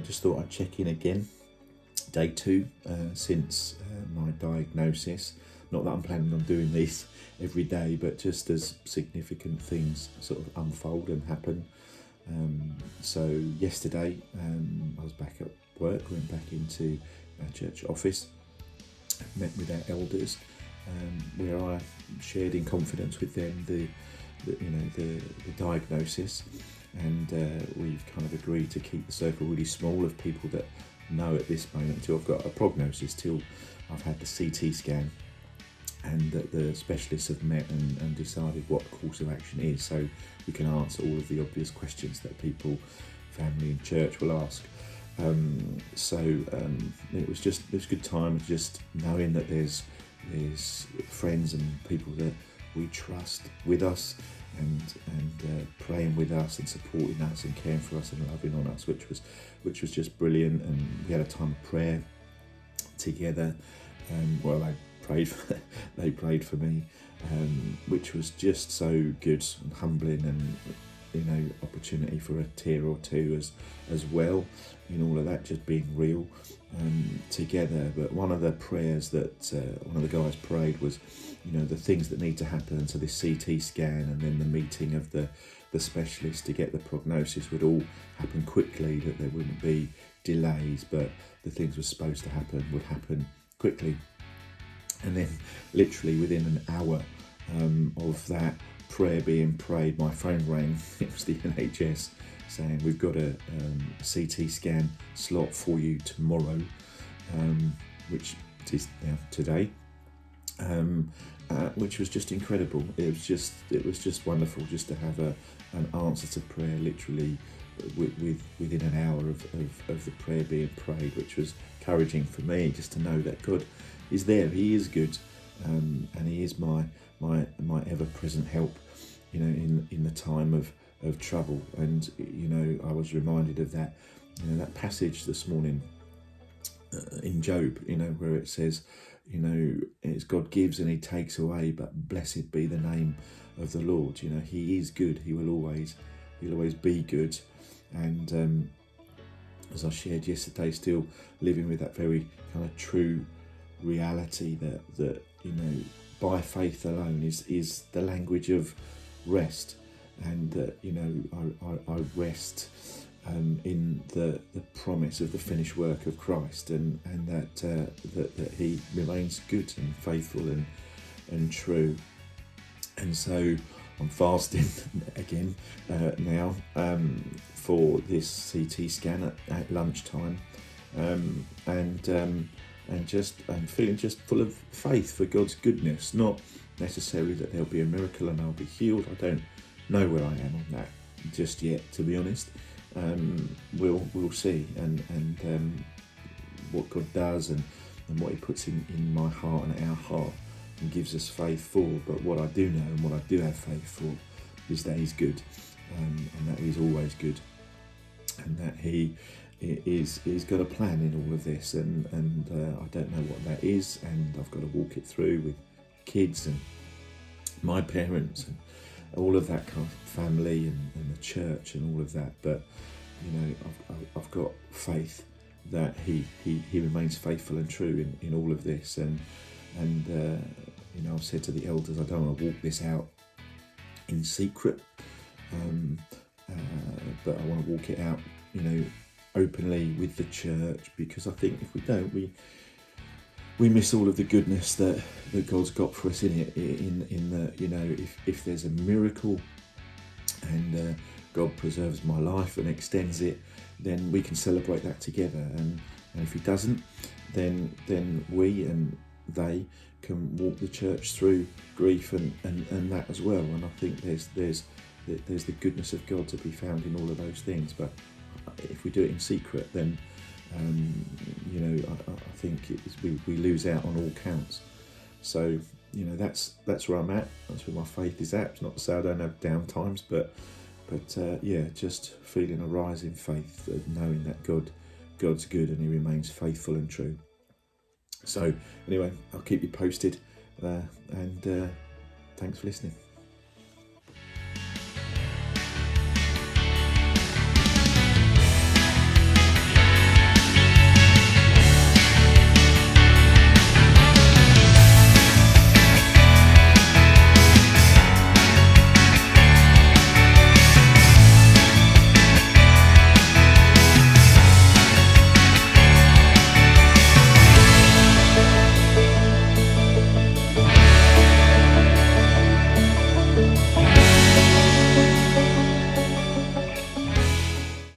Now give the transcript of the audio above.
just thought I'd check in again. Day 2 since my diagnosis. Not that I'm planning on doing these every day, but just as significant things sort of unfold and happen. So yesterday I was back at work, went back into our church office, met with our elders, where I shared in confidence with them the diagnosis, and we've kind of agreed to keep the circle really small of people that know at this moment till I've got a prognosis, till I've had the CT scan, and that the specialists have met and decided what course of action is, so we can answer all of the obvious questions that people, family and church will ask. It was good time, just knowing that there's friends and people that we trust with us and praying with us and supporting us and caring for us and loving on us, which was just brilliant. And we had a time of prayer together. They prayed for me, which was just so good and humbling, and opportunity for a tear or two as well in all of that, just being real together. But one of the prayers that one of the guys prayed was, the things that need to happen, so this CT scan and then the meeting of the specialist to get the prognosis would all happen quickly, that there wouldn't be delays, but the things were supposed to happen would happen quickly. And then literally within an hour of that prayer being prayed, my phone rang. It was the NHS saying, we've got a CT scan slot for you tomorrow, which is now today, which was just incredible. It was just wonderful just to have an answer to prayer literally within an hour of the prayer being prayed, which was encouraging for me, just to know that God is there. He is good, and He is my ever-present help, in the time of trouble. And I was reminded of that, that passage this morning in Job, where it says, it's God gives and He takes away, but blessed be the name of the Lord. He is good. He'll always be good. And as I shared yesterday, still living with that very kind of true reality that by faith alone is the language of rest, and that I rest in the promise of the finished work of Christ, and that He remains good and faithful and true. And so I'm fasting again now for this CT scan at lunchtime, and just feeling just full of faith for God's goodness. Not necessarily that there'll be a miracle and I'll be healed. I don't know where I am on that just yet, to be honest. We'll see, and what God does and what He puts in my heart and our heart and gives us faith for. But what I do know and what I do have faith for is that He's good, and that He's always good, and that He's got a plan in all of this, and I don't know what that is, and I've got to walk it through with kids and my parents and all of that kind of family and the church and all of that. But I've got faith that he remains faithful and true in all of this, and I've said to the elders, I don't want to walk this out in secret, but I want to walk it out openly with the church, because I think if we don't, we miss all of the goodness that God's got for us in it. In the if there's a miracle and God preserves my life and extends it, then we can celebrate that together. And if He doesn't, then we and they can walk the church through grief and that as well. And I think there's the goodness of God to be found in all of those things. But if we do it in secret, then I think we lose out on all counts. So that's where I'm at. That's where my faith is at. It's not to say I don't have down times, but just feeling a rise in faith, knowing that God's good and He remains faithful and true. So anyway, I'll keep you posted, and thanks for listening.